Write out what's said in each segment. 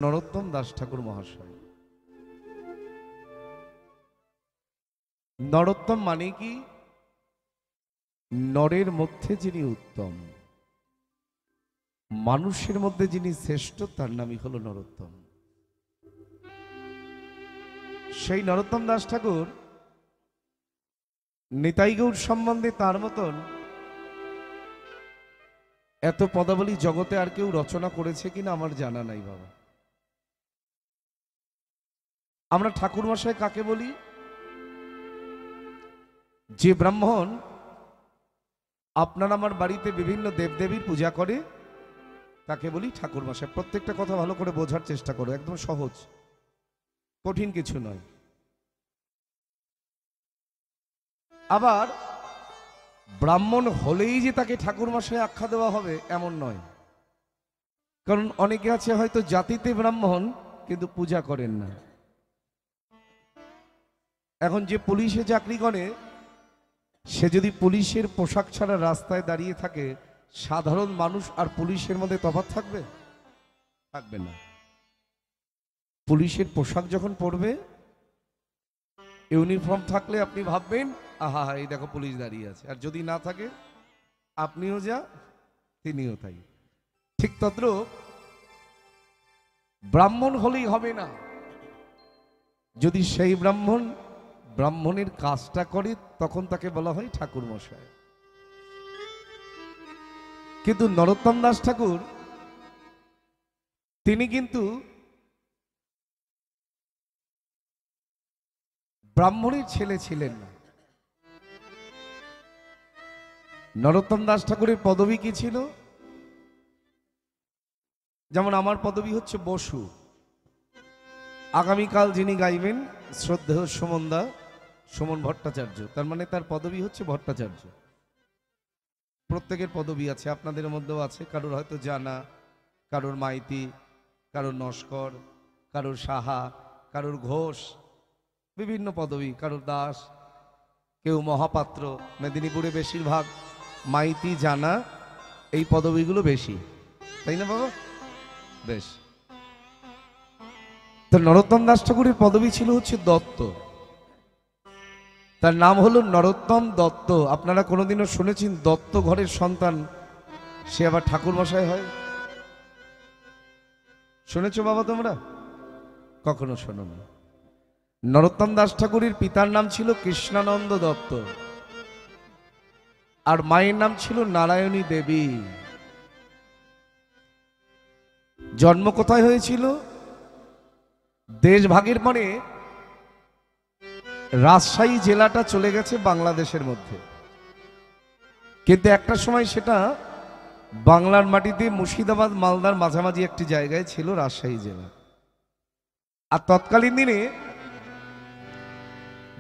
নরোত্তম দাস ঠাকুর মহাশয়। নরোত্তম মানে কি? নরের মধ্যে যিনি উত্তম, মানুষের মধ্যে যিনি শ্রেষ্ঠ, তার নামই হলো নরোত্তম। সেই নরোত্তম দাস ঠাকুর নিতাই গৌর সম্বন্ধে তার মতন এত পদাবলী জগতে আর কেউ রচনা করেছে কিনা আমার জানা নাই বাবা। আমরা ঠাকুর মশাই কাকে বলি? যে ব্রাহ্মণ আপনার আমার বাড়িতে বিভিন্ন দেবদেবীর পূজা করে তাকে বলি ঠাকুর মশাই। প্রত্যেকটা কথা ভালো করে বোঝার চেষ্টা করো, একদম সহজ, কঠিন কিছু নয়। আবার ব্রাহ্মণ হলেই যে তাকে ঠাকুর মশাই আখ্যা দেওয়া হবে এমন নয়, কারণ অনেকে আছে হয়তো জাতিতে ব্রাহ্মণ কিন্তু পূজা করেন না। এখন যে পুলিশে চাকরি করে সে যদি পুলিশের পোশাক ছাড়া রাস্তায় দাঁড়িয়ে থাকে, সাধারণ মানুষ আর পুলিশের মধ্যে তফাৎ থাকবে? থাকবে না। পুলিশের পোশাক যখন পরবে, ইউনিফর্ম থাকলে আপনি ভাববেন আহা এই দেখো পুলিশ দাঁড়িয়ে আছে, আর যদি না থাকে আপনিও যা তিনিও তাই। ঠিক তদ্রূপ ব্রাহ্মণ হলেই হবে না, যদি সেই ব্রাহ্মণের কাজটা করে তখন তাকে বলা হয় ঠাকুর মশাই। কিন্তু নরোত্তম দাস ঠাকুর তিনি কিন্তু ব্রাহ্মণের ছেলে ছিলেন না। নরোত্তম দাস ঠাকুরের পদবী কি ছিল? যেমন আমার পদবী হচ্ছে বসু। আগামীকাল যিনি গাইবেন শ্রদ্ধেয় সুমন ভট্টাচার্য, তার মানে তার পদবী হচ্ছে ভট্টাচার্য। প্রত্যেকের পদবী আছে, আপনাদের মধ্যেও আছে। কারোর হয়তো জানা, কারোর মাইতি, কারোর নস্কর, কারোর সাহা, কারোর ঘোষ, বিভিন্ন পদবী, কারোর দাস, কেউ মহাপাত্র। মেদিনীপুরে বেশিরভাগ মাইতি, জানা, এই পদবীগুলো বেশি, তাই না বাবা? বেশ। তো নরোত্তম দাস ঠাকুরের পদবী ছিল হচ্ছে দত্ত। তার নাম হলো নরোত্তম দত্ত। আপনারা কোনোদিনও শুনেছেন দত্ত ঘরের সন্তান সে আবার ঠাকুর মশাই হয়? শুনেছো বাবা তোমরা? কখনো শোনো না। নরোত্তম দাস ঠাকুরের পিতার নাম ছিল কৃষ্ণানন্দ দত্ত, আর মায়ের নাম ছিল নারায়ণী দেবী। জন্ম কোথায় হয়েছিল? দেশভাগের পরে রাজশাহী জেলাটা চলে গেছে বাংলাদেশের মধ্যে, কিন্তু একটা সময় সেটা বাংলার মাটিতে মুর্শিদাবাদ মালদার মাঝামাঝি একটি জায়গায় ছিল রাজশাহী জেলা। আর তৎকালীন দিনে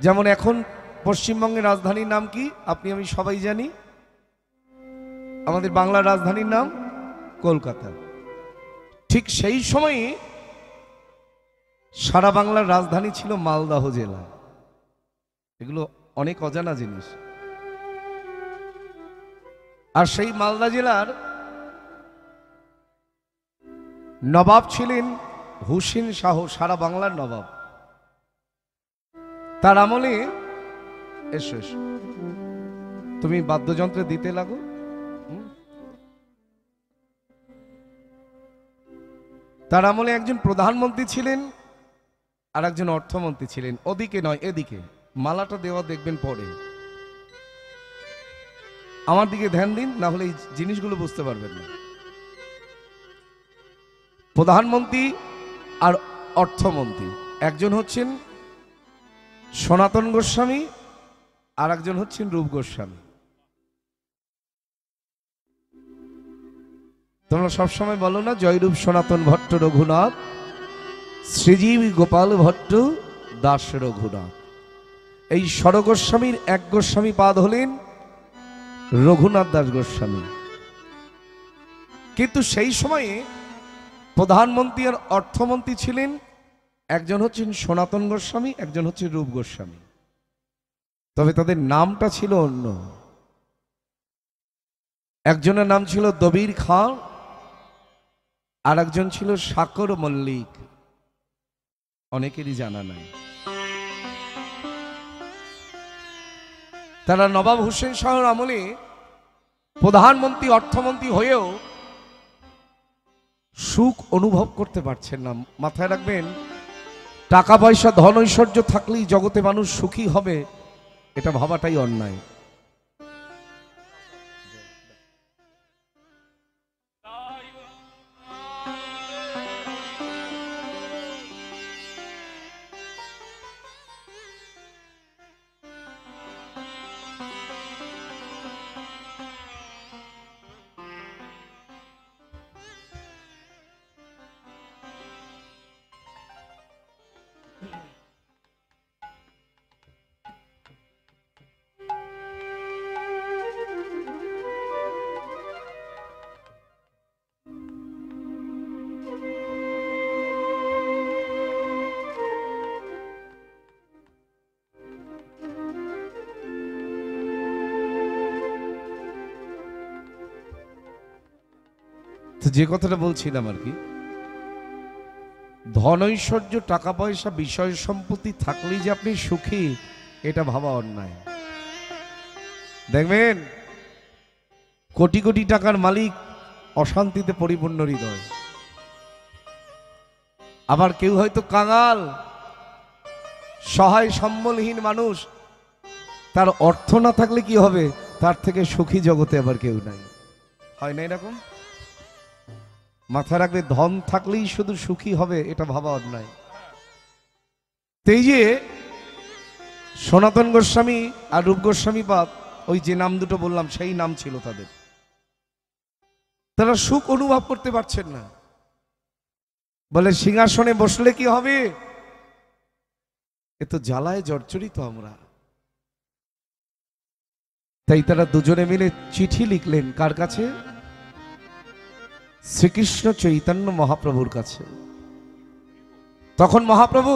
যেমন এখন পশ্চিমবঙ্গের রাজধানীর নাম কি আপনি আমি সবাই জানি, আমাদের বাংলার রাজধানীর নাম কলকাতা। ঠিক সেই সময়ে সারা বাংলার রাজধানী ছিল মালদহ জেলা। এগুলো অনেক অজানা জিনিস। আর সেই মালদা জেলার নবাব ছিলেন হুসেন শাহ, সারা বাংলার নবাব। তার আমলে এসো এসো, তুমি বাদ্যযন্ত্রে দিতে লাগো। তার আমলে একজন প্রধানমন্ত্রী ছিলেন আর একজন অর্থমন্ত্রী ছিলেন। ওদিকে নয় এদিকে, মালাটা দেওয়া দেখবেন পরে। আমার দিকে ধ্যান দিন, না হলে এই জিনিসগুলো বুঝতে পারবেন না। প্রধানমন্ত্রী আর অর্থমন্ত্রী, একজন হচ্ছেন সনাতন গোস্বামী আর একজন হচ্ছেন রূপ গোস্বামী। তোমরা সবসময় বলো না জয়রূপ সনাতন ভট্ট রঘুনাথ, শ্রীজীব গোপাল ভট্ট দাস রঘুনাথ। এই স্বরগোস্বামীর এক গোস্বামী পাদ হলেন রঘুনাথ দাস গোস্বামী। কিন্তু সেই সময়ে প্রধানমন্ত্রী আর অর্থমন্ত্রী ছিলেন, একজন হচ্ছেন সনাতন গোস্বামী, একজন হচ্ছে রূপ গোস্বামী। তবে তাদের নামটা ছিল অন্য। একজনের নাম ছিল দবির খাঁ আর একজন ছিল সাকর মল্লিক, অনেকেরই জানা নাই। তারা নবাব হোসেন শাহর আমলে প্রধানমন্ত্রী অর্থমন্ত্রী হয়েও সুখ অনুভব করতে পারছেন না। মাথায় রাখবেন, টাকা পয়সা ধন ঐশ্বর্য থাকলেই জগতে মানুষ সুখী হবে, এটা ভাবাটাই অন্যায়। তো যে কথাটা বলছিলাম আর কি, ধন ঐশ্বর্য টাকা পয়সা বিষয় সম্পত্তি থাকলেই যে আপনি সুখী, এটা ভাবা অন্যায়। দেখবেন কোটি কোটি টাকার মালিক অশান্তিতে পরিপূর্ণ হৃদয়, আবার কেউ হয়তো কাঙাল সহায় সম্বলহীন মানুষ, তার অর্থ না থাকলে কি হবে, তার থেকে সুখী জগতে আবার কেউ নাই। হয় না এরকম? মাথায় রাখবে, ধন থাকলেই শুধু সুখী হবে, এটা ভাবা অন্যায়। এই যে সনাতন গোস্বামী আর রূপ গোস্বামী পাদ, ওই যে নাম দুটো বললাম সেই নাম ছিল তাদের, তারা সুখ অনুভব করতে পারছেন না। বলে সিংহাসনে বসলে কি হবে, এ তো জ্বালায় জর্জরিত আমরা। তাই তারা দুজনে মিলে চিঠি লিখলেন কার কাছে? শ্রীকৃষ্ণ চৈতন্য মহাপ্রভুর কাছে। তখন মহাপ্রভু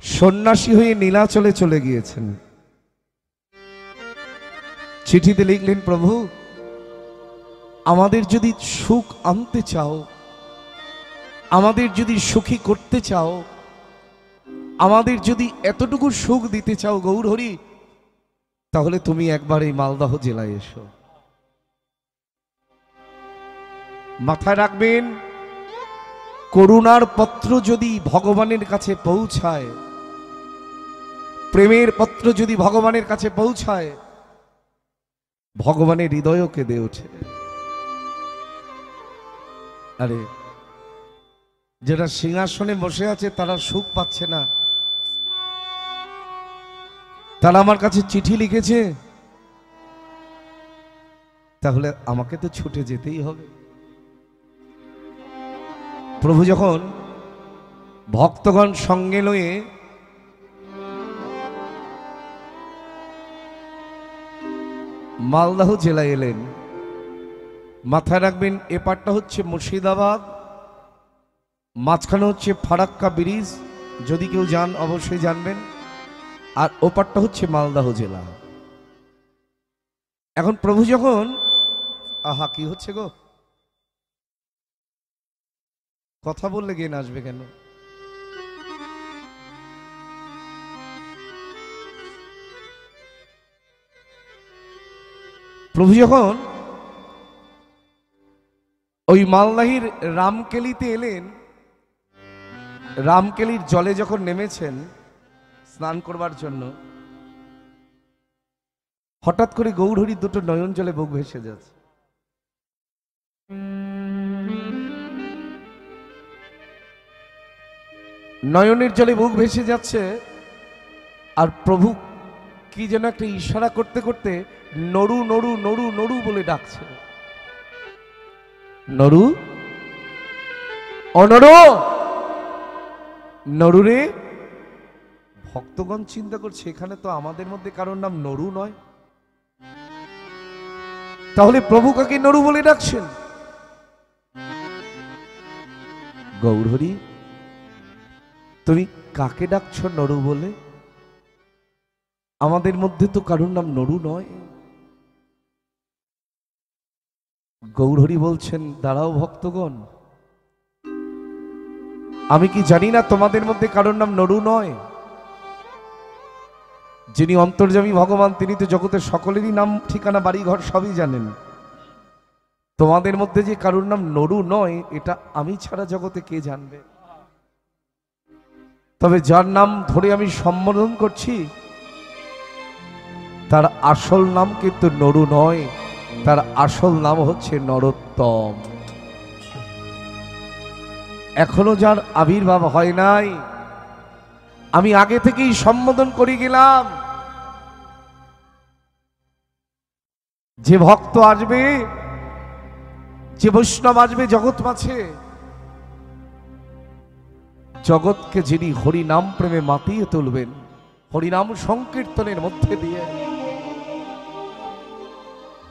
সন্ন্যাসী হয়ে নীলাচলে চলে গিয়েছেন। চিঠিতে লিখলেন, প্রভু আমাদের যদি সুখ আনতে চাও, আমাদের যদি সুখী করতে চাও, আমাদের যদি এতটুকু সুখ দিতে চাও গৌরহরি, তাহলে তুমি একবার এই মালদহ জেলায় এসো। মাথায় রাখবেন, করুণার পত্র যদি ভগবানের কাছে পৌঁছায়, প্রেমের পত্র যদি ভগবানের কাছে পৌঁছায়, ভগবানের হৃদয়ও কেঁদে ওঠে। আরে যারা সিংহাসনে বসে আছে তারা সুখ পাচ্ছে না, তারা আমার কাছে চিঠি লিখেছে, তাহলে আমাকে তো ছুটে যেতেই হবে। প্রভু যখন ভক্তগণ সঙ্গে লয়ে মালদহ জেলায় এলেন, মাথায় রাখবেন এপারটা হচ্ছে মুর্শিদাবাদ, মাঝখানে হচ্ছে ফারাক্কা ব্রিজ, যদি কেউ যান অবশ্যই জানবেন, আর ওপারটা হচ্ছে মালদহ জেলা। এখন প্রভু যখন, আহা কি হচ্ছে গো, কথা বললে জ্ঞান আসবে কেন? প্রভু যখন ওই মালদাহির রামকেলিতে এলেন, রামকেলির জলে যখন নেমেছেন স্নান করবার জন্য, হঠাৎ করে গৌরহরির দুটো নয়ন জলে বুক ভেসে যাচ্ছে। নয়নের জলে বুক ভেসে যাচ্ছে, আর প্রভু কি যেন একটা ইশারা করতে করতে নরু নরু নরু নরু বলে ডাকছে। নরু, অনরু, নরু রে। ভক্তগণ চিন্তা করছে, এখানে তো আমাদের মধ্যে কারোর নাম নরু নয়, তাহলে প্রভু কাকে নরু বলে ডাকছেন? গৌরহরি, তুমি কাকে ডাকছ নরু বলে? আমাদের মধ্যে তো কারোর নাম নরু নয়। গৌরহরি বলছেন, দাঁড়াও ভক্তগণ, আমি কি জানি না তোমাদের মধ্যে কারোর নাম নরু নয়? যিনি অন্তর্যামী ভগবান তিনি তো জগতের সকলেরই নাম ঠিকানা বাড়ি ঘর সবই জানেন। তোমাদের মধ্যে যে কারোর নাম নরু নয় এটা আমি ছাড়া জগতে কে জানবে? তবে যার নাম ধরে আমি সম্বোধন করছি তার আসল নাম কিন্তু নরু নয়, তার আসল নাম হচ্ছে নরোত্তম। এখনো যার আবির্ভাব হয় নাই, আমি আগে থেকেই সম্বোধন করে গেলাম, যে ভক্ত আসবে, যে বৈষ্ণব আসবে জগৎ মাঝে, জগৎকে যিনি হরিনাম প্রেমে মাতিয়ে তুলবেন, হরিনাম সংকীর্তনের মধ্যে দিয়ে।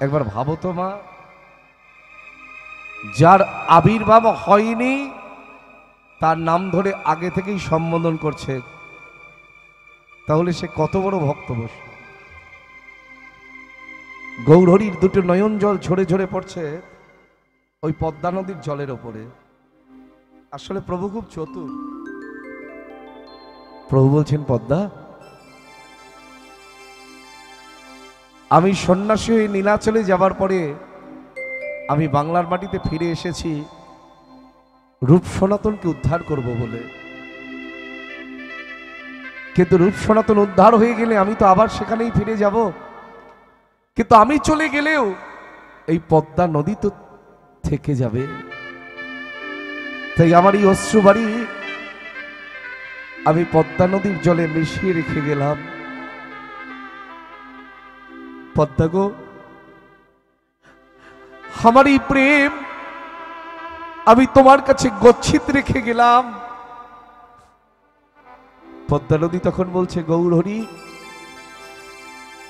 একবার ভাবো তো মা, যার আবির্ভাব হয়নি তার নাম ধরে আগে থেকেই সম্বোধন করছে, তাহলে সে কত বড় ভক্ত বসে। গৌরহরির দুটো নয়ন জল ঝরে ঝরে পড়ছে ওই পদ্মা নদীর জলের ওপরে। আসলে প্রভু খুব চতুর। প্রভু বলছেন, পদ্মা, আমি সন্ন্যাসী হয়ে নীলাচলে যাবার পরে আমি বাংলার মাটিতে ফিরে এসেছি রূপ সনাতনকে উদ্ধার করব বলে। কিন্তু রূপ সনাতন উদ্ধার হয়ে গেলে আমি তো আবার সেখানেই ফিরে যাব। কিন্তু আমি চলে গেলেও এই পদ্মা নদী তো থেকে যাবে। তাই আমার এই অশ্রুবাড়ি আমি পদ্মা নদীর জলে মিশিয়ে রেখে গেলাম। পদ্মা গো, আমার এই প্রেম আমি তোমার কাছে গচ্ছিত রেখে গেলাম। পদ্মা নদী তখন বলছে, গৌরহরি,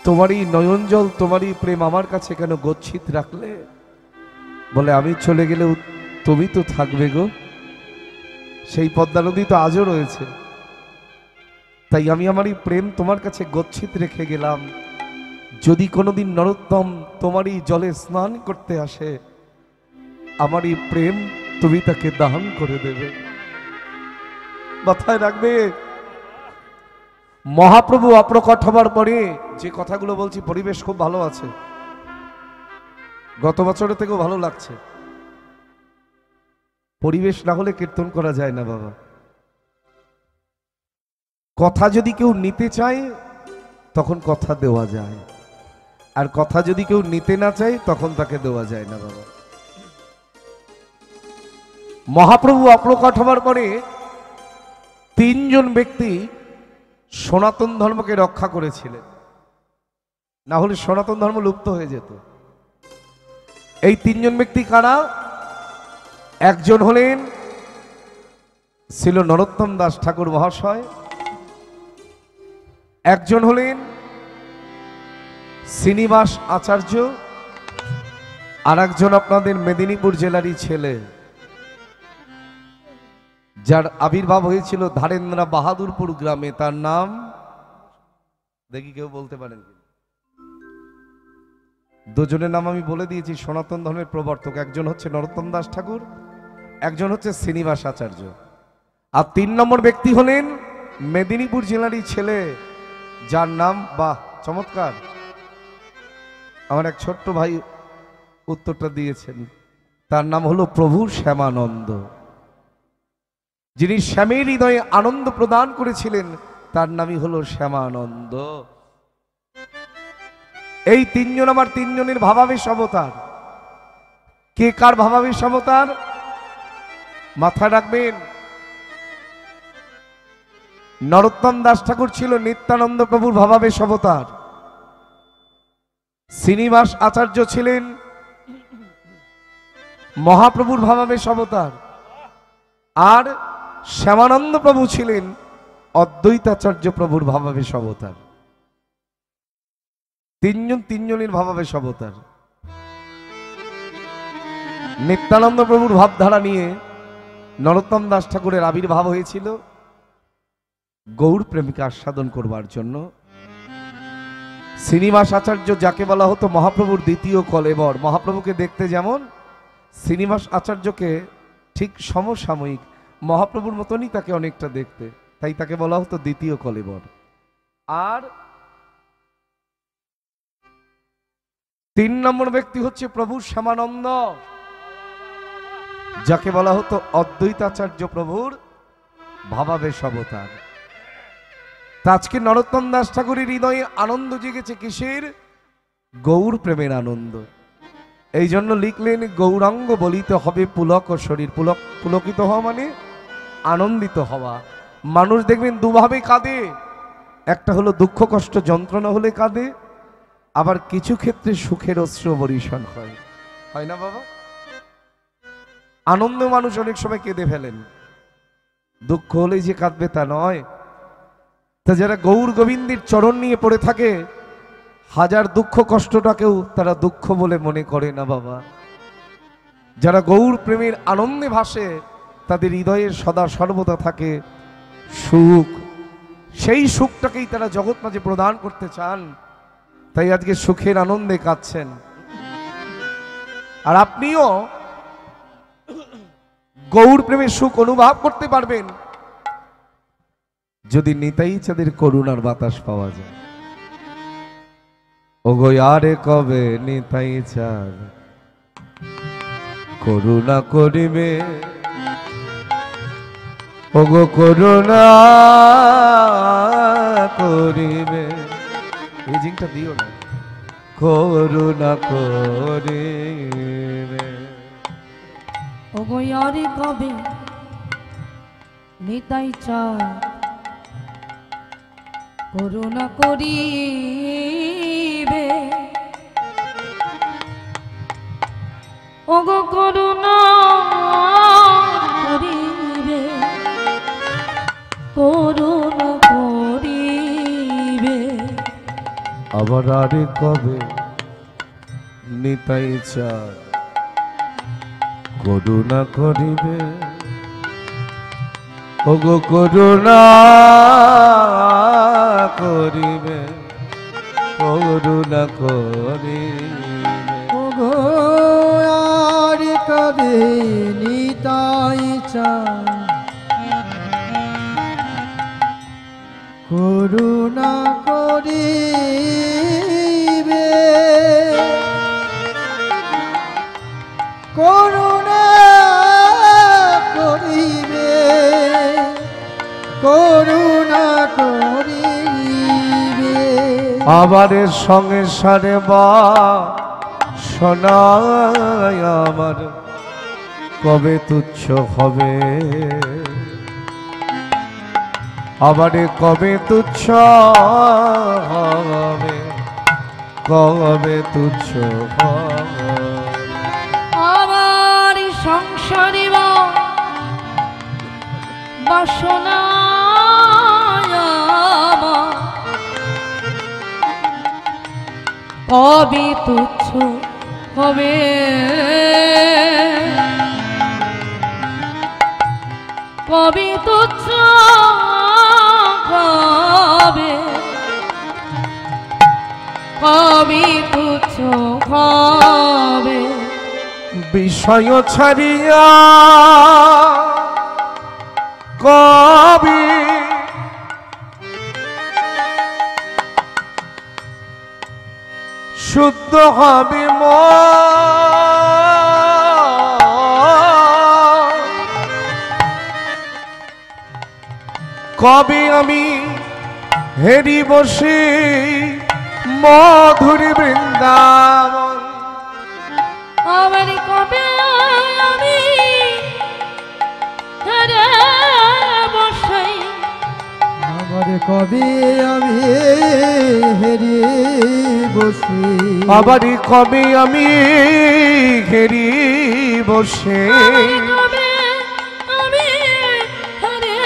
তোমারই নয়ন জল, তোমারই প্রেম আমার কাছে কেন গচ্ছিত রাখলে? বলে, আমি চলে গেলেও তুমি তো থাকবে গো। সেই পদ্মা নদী তো আজও রয়েছে। তাই আমি আমার এই প্রেম তোমার কাছে গচ্ছিত রেখে গেলাম। যদি কোনোদিন নরোত্তম তোমারই জলে স্নান করতে আসে, আমার এই প্রেম তুমি তাকে দান করে দেবে। মাথায় রাখবে, মহাপ্রভু অপ্রকট হবার পরে যে কথাগুলো বলছি, পরিবেশ খুব ভালো আছে, গত বছরের থেকেও ভালো লাগছে। পরিবেশ না হলে কীর্তন করা যায় না বাবা। কথা যদি কেউ নিতে চায় তখন কথা দেওয়া যায়, আর কথা যদি কেউ নিতে না চায় তখন তাকে দেওয়া যায় না বাবা। মহাপ্রভু অপ্রকট হবার পরে তিনজন ব্যক্তি সনাতন ধর্মকে রক্ষা করেছিলেন, না হলে সনাতন ধর্ম লুপ্ত হয়ে যেত। এই তিনজন ব্যক্তি কারা? একজন হলেন ছিল নরোত্তম দাস ঠাকুর মহাশয়, একজন হলেন শ্রীনিবাস আচার্য, আর একজন আপনাদের মেদিনীপুর জেলারই ছেলে, যার আবির্ভাব হয়েছিল ধারেন্দ্রা বাহাদুরপুর গ্রামে। তার নাম দেখি কেউ বলতে পারেন কি? দুজনের নাম আমি বলে দিয়েছি, সনাতন ধর্মের প্রবর্তক। একজন হচ্ছে নরোত্তম দাস ঠাকুর, একজন হচ্ছে শ্রীনিবাস আচার্য, আর তিন নম্বর ব্যক্তি হলেন মেদিনীপুর জেলারই ছেলে, যার নাম, বাহ চমৎকার, আমার এক ছোট্ট ভাই উত্তরটা দিয়েছেন, তার নাম হলো প্রভু শ্যামানন্দ। যিনি শ্যামের হৃদয়ে আনন্দ প্রদান করেছিলেন তার নামই হলো শ্যামানন্দ। এই তিনজন আমার তিনজনের ভাবাবেশ অবতার। কে কার ভাবাবেশ অবতার? মাথায় রাখবেন, নরোত্তম দাস ঠাকুর ছিল নিত্যানন্দ প্রভুর ভাবাবেশ অবতার, শ্রীনিবাস আচার্য ছিলেন মহাপ্রভুর ভাবাবেশ অবতার, আর শ্যামানন্দ প্রভু ছিলেন অদ্বৈতাচার্য প্রভুর ভাবাবেশ অবতার। তিনজনের ভাবাবেশ অবতার। নিত্যানন্দ প্রভুর ভাবধারা নিয়ে নরোত্তম দাস ঠাকুরের আবির্ভাব হয়েছিল গৌর প্রেমিকা আস্বাদন করবার জন্য। শ্রীনিবাস আচার্য যাকে বলা হতো মহাপ্রভুর দ্বিতীয় কলেবর, মহাপ্রভুকে দেখতে যেমন শ্রীনিবাস আচার্যকে ঠিক সমসাময়িক মহাপ্রভুর মতনই তাকে অনেকটা দেখতে, তাই তাকে বলা হতো দ্বিতীয় কলেবর। আর 3 নম্বর ব্যক্তি হচ্ছে প্রভু শ্যামানন্দ, যাকে বলা হতো অদ্বৈতাচার্য প্রভুর ভাবাবেশ অবতার। আজকে নরোত্তম দাস ঠাকুরের হৃদয়ে আনন্দ জেগেছে কিসের? গৌর প্রেমের আনন্দ। এই জন্য লিখলেন গৌরাঙ্গ বলিতে হবে পুলক ও শরীর। পুলকিত হওয়া মানে আনন্দিত হওয়া। মানুষ দেখবেন দুভাবে কাঁদে, একটা হলো দুঃখ কষ্ট যন্ত্রণা হলে কাঁদে, আবার কিছু ক্ষেত্রে সুখের অশ্রু বরিশন হয় না বাবা? আনন্দ মানুষ অনেক সময় কেঁদে ফেলেন, দুঃখ হলেই যে কাঁদবে তা নয়। তা যারা গৌর গোবিন্দের চরণ নিয়ে পড়ে থাকে, হাজার দুঃখ কষ্টটাকেও তারা দুঃখ বলে মনে করে না বাবা। যারা গৌর প্রেমের আনন্দে ভাসে, তাদের হৃদয়ের সদা সর্বদা থাকে সুখ। সেই সুখটাকেই তারা জগৎ মাঝে প্রদান করতে চান, তাই আজকে সুখের আনন্দে কাঁদছেন। আর আপনিও গৌর প্রেমের সুখ অনুভব করতে পারবেন যদি নিতাই চাঁদের করুণার বাতাস পাওয়া যায়। ওগো আরে কবে নিতাই চাঁদ করুণা করিবে, ওগো করুণা করিবে। এই জিংটা দিও না, করুণা করিবে। ওগো আরে কবে নিতাই চাঁদ করুণা করিবে, ওগো করুণা করিবে, করুণা করিবে। আবার আরে কবে নিতাই চাঁদ করুণা করিবে, ওগো করুণা করিবে, করুণা করিবে। ওগো আর কবে নিতাই চাঁদ করুণা করিবে, করুণা করিবে, করুণা করিবে। আবার সঙ্গে সারে বা শোনায় আমার কবে তুচ্ছ হবে, আবার কবে তুচ্ছ হবে, কবে তুচ্ছ হবে। আমার সংসারে বাসনা কবে তুচ্ছ হবে, কবে তুচ্ছ হবে, কবে তুচ্ছ হবে। বিষয় ছাড়িয়া কবি শুদ্ধ হবে কবে আমি হেরি বসে মধুর বৃন্দাবন, আমার কবে আমি হেরে বসাই, আমার কবে আমি হেরে বসে, আবার কবে আমি ঘেরি বসে, কবে আমি হেরে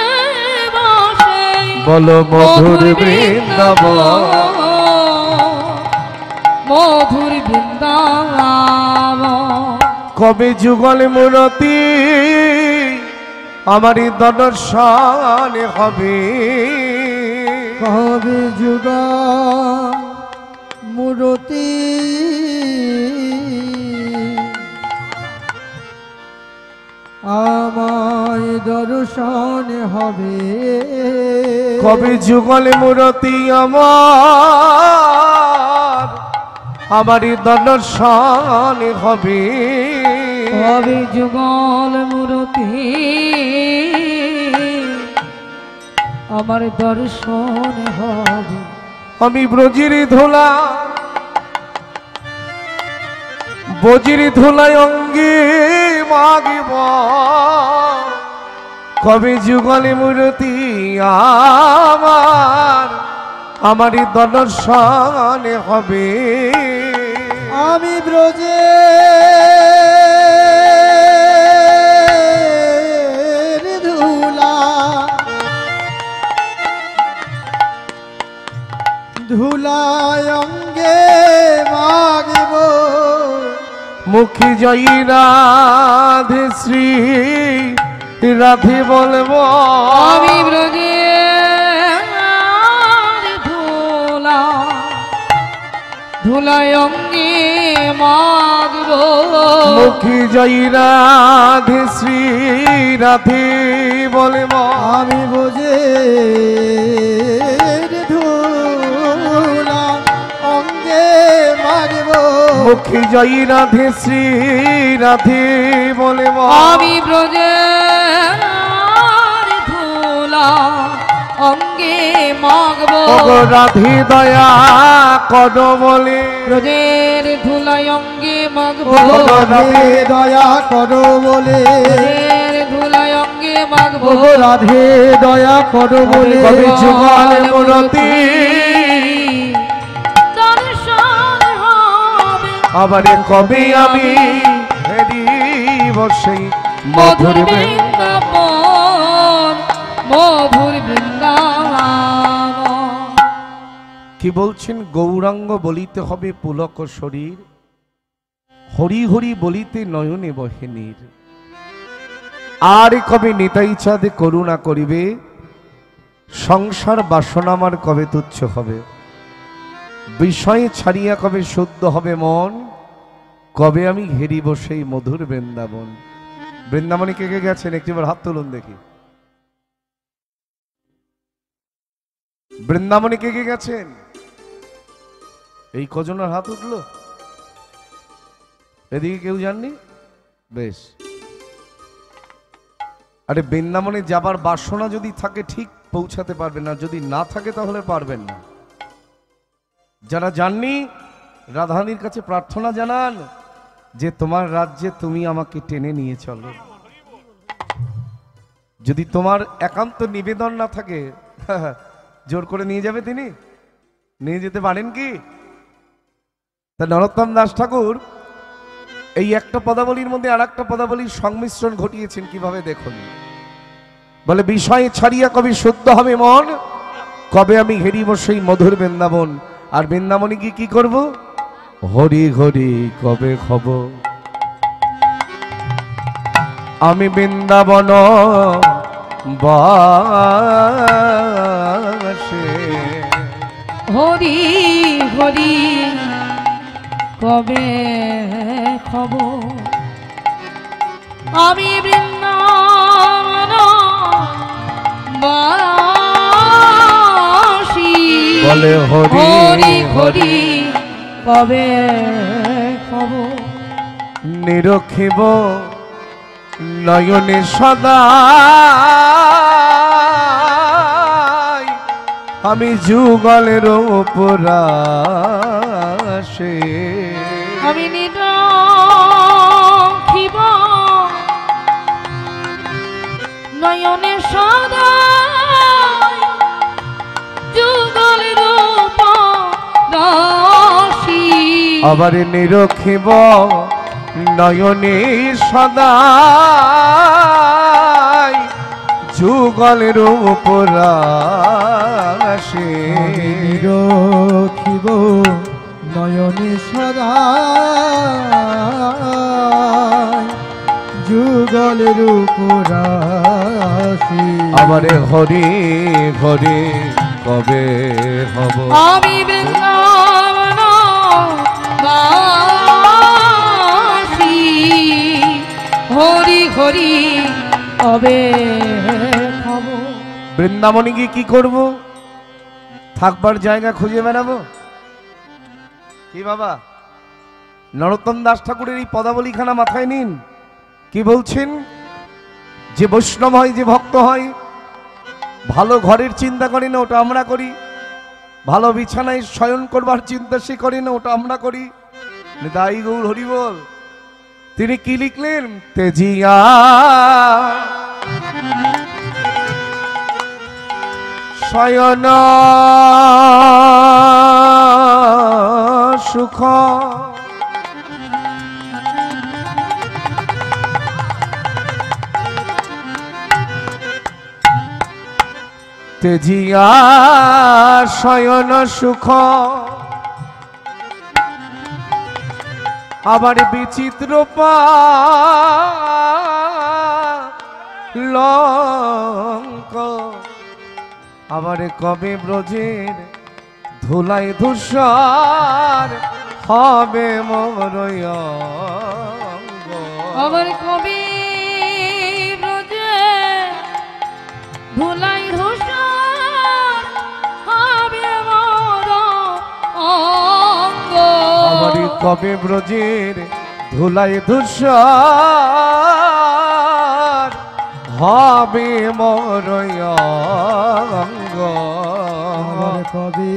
বসাই। বলো মধুর বৃন্দাবন, মধুর বৃন্দাবন। কবে যুগল মূরতি আমারই দর্শন হবে, কবে যুগা মূরতি আমায় দর্শন হবে কবে যুগল মূরতি আমারই দর্শন হবে কবে যুগল মূরতি আমার দর্শন হবে আমি ব্রজির ধুলা বজির ধুলায় অঙ্গে মাগিব কবে যুগলে মূরতি আমারই দর্শন হবে আমি ব্রজে ধুলা ধুলায় অঙ্গে মাগিব মুখী জয়ী রাধে শ্রী রাধে বলবো আমি ব্রজের ধুলা ধুলায় অঙ্গে মাগব মুখী জয়ী রাধে শ্রী রাধে বলবো আমি বোঝে ধুলা অঙ্গে মাগিব মুখী জয়ী রাধে শ্রী রাধে বলবো আমি ব্রজের ধুলা অঙ্গে মাগব রাধে দয়া কর বলে ব্রজের ধুলায় অঙ্গে মাগব রাধে দয়া করো বলে ব্রজের ধুলায় অঙ্গে মাগব রাধে দয়া করো বলে কবে যুগল মূরতি দর্শন হবে আবারে কবে আমি হেরি বসে মধুর বৃন্দাবন মধুর বৃন্দাবন কি বলছেন গৌরাঙ্গ বলিতে হবে পুলক শরীর হরি হরি বলিতে নয়নে বহে নীর আর কবে নিতাই চাঁদ করুণা করিবে সংসার বাসনা আমার কবে তুচ্ছ হবে বিষয় ছাড়িয়া কবে শুদ্ধ হবে মন কবে আমি হেরিব সেই মধুর বৃন্দাবন বৃন্দাবনে কে কে গেছেন একটিবার হাত তুলুন দেখি বৃন্দাবনে কে কে গেছেন এই কজনের হাত উঠলো এদিকে কেউ জাননি বেশ আরে বৃন্দাবনে যাবার বাসনা যদি থাকে ঠিক পৌঁছাতে পারবেন না যদি না থাকে তাহলে পারবেন না যারা জাননি রাধারানীর কাছে প্রার্থনা জানান যে তোমার রাজ্যে তুমি আমাকে টেনে নিয়ে চলো যদি তোমার একান্ত নিবেদন না থাকে জোর করে নিয়ে যাবে তিনি নিয়ে যেতে পারেন কি তা নরোত্তম দাস ঠাকুর এই একটা পদাবলীর মধ্যে আর একটা পদাবলীর সংমিশ্রণ ঘটিয়েছেন কিভাবে দেখুন বলে বিষয় ছাড়িয়া কবে শুদ্ধ হবে মন কবে আমি হেরিব সেই মধুর বৃন্দাবন আর বৃন্দাবনে গিয়ে কি করব হরি হরি কবে হব আমি বৃন্দাবন বাসে হরি হরি কবে খব আমি বৃন্দাবন বাসী বলে হরি হরি হরি কবে খব নিরখিব নয়নে সদা আমি যুগলের উপরাসে আমি নিরখিব নয়নে সদা যুগল রূপ রাশি আবার নিরখিব নয়নে সদা যুগলের উপরাসে রখিব নয়নে সদা যুগলের উপরাসি আমারে হরি হরি কবে হব আমি বৃন্দাবন বাসী হরি হরি কবে হব। বৃন্দাবনে গিয়ে কি করব? থাকবার জায়গা খুঁজে বেড়াবো কি বাবা? নরোত্তম দাস ঠাকুরের এই পদাবলীখানা মাথায় নিন। কি বলছেন? যে বৈষ্ণব হয়, যে ভক্ত হয়, ভালো ঘরের চিন্তা করি না, ওটা আমরা করি। ভালো বিছানায় শয়ন করবার চিন্তা সে করি না, ওটা আমরা করি। নিতাই গৌর হরি বল। তিনি কি লিখলেন? তেজিয়া শয়ন সুখ তেজিয়া শয়ন সুখ আবার বিচিত্র পালঙ্ক আবার কবে ব্রজের ধুলাই ধূসর হবে মোর অঙ্গ। আবার কবি ব্রজে ধুলাই ধূসর হবে মোর অঙ্গ। আবার কবে ব্রজের ধুলাই ধূসর হবে মোর অঙ্গ। আমার কবে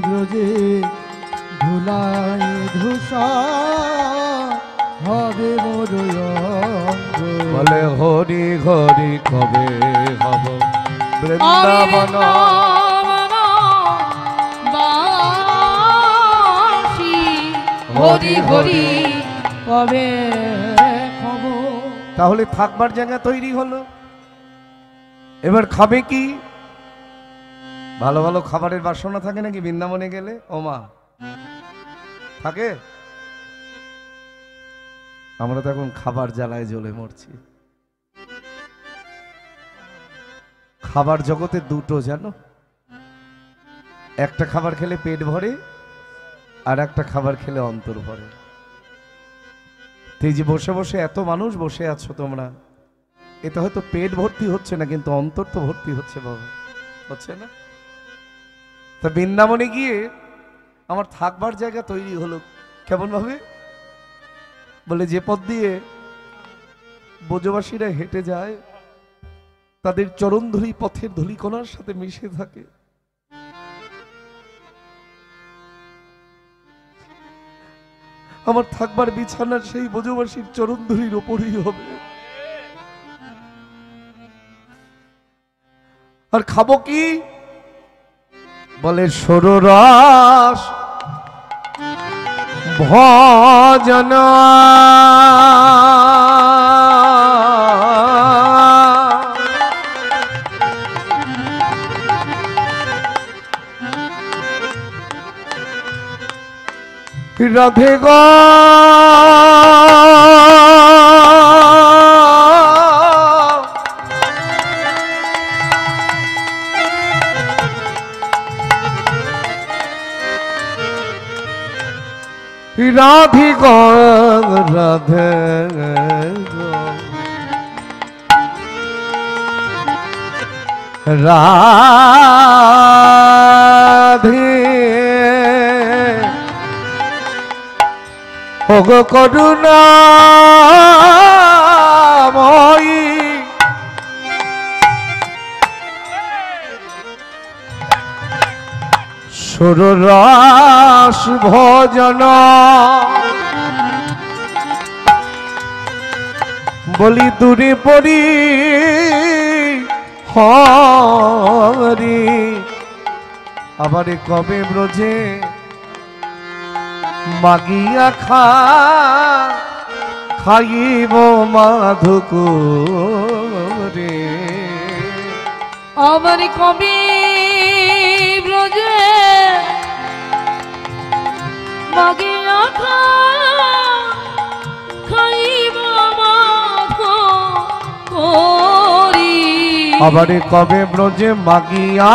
ব্রজে ধুলাই ধূসর হবে মোর অঙ্গ। বলে হরি হরি কবে হব বৃন্দাবন। বাসি হরি হরি কবে হব। তাহলে থাকবার জায়গা তৈরি হলো। এবার খাবে কি? ভালো ভালো খাবারের বাসনা থাকে নাকি বৃন্দাবনে গেলে? ও মা, থাকে? আমরা তো এখন খাবার জ্বালায় জ্বলে মরছি। খাবার জগতে দুটো, জানো? একটা খাবার খেলে পেট ভরে, আর একটা খাবার খেলে অন্তর ভরে। এই যে বসে বসে এত মানুষ বসে আছো তোমরা, এতে হয়তো পেট ভর্তি হচ্ছে না, কিন্তু অন্তর তো ভর্তি হচ্ছে বাবা, হচ্ছে না? তা বৃন্দাবনে গিয়ে আমার থাকবার জায়গা তৈরি হলো কেমন ভাবে? বলে যে পথ দিয়ে ব্রজবাসীরা হেঁটে যায় তাদের চরণ ধুলি পথের ধুলিকণার সাথে মিশে থাকে। আমার থাকবার বিছানা সেই ব্রজবাসীর চরণ ধুলির ওপরেই হবে। আর খাবো কি? বলে সররস ভজন। রাধে গো রাধে গো রাধে গো রাধে ওগো করুণাময়ী সুররস ভোজন। বলি দূরে পড়ি হরি আবার কবে ব্রজে মাগিয়া খাইব মাধুকুরে। আবার কবি ব্রজে মাগিয়া খাইব মাধুকুরি। আবার কবে ব্রজে মাগিয়া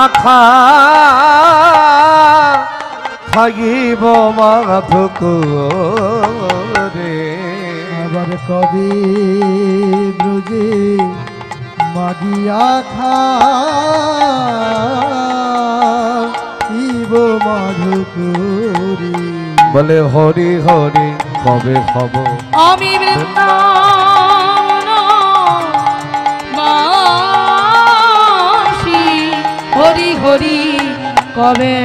খাইব মাধুকুরে। আবার আবার কবি ব্রজে মাগিয়া খাইব মধুপুরী। বলে হরি হরি কবে হব আমি বৃন্দাবন বাসী, হরি হরি কবে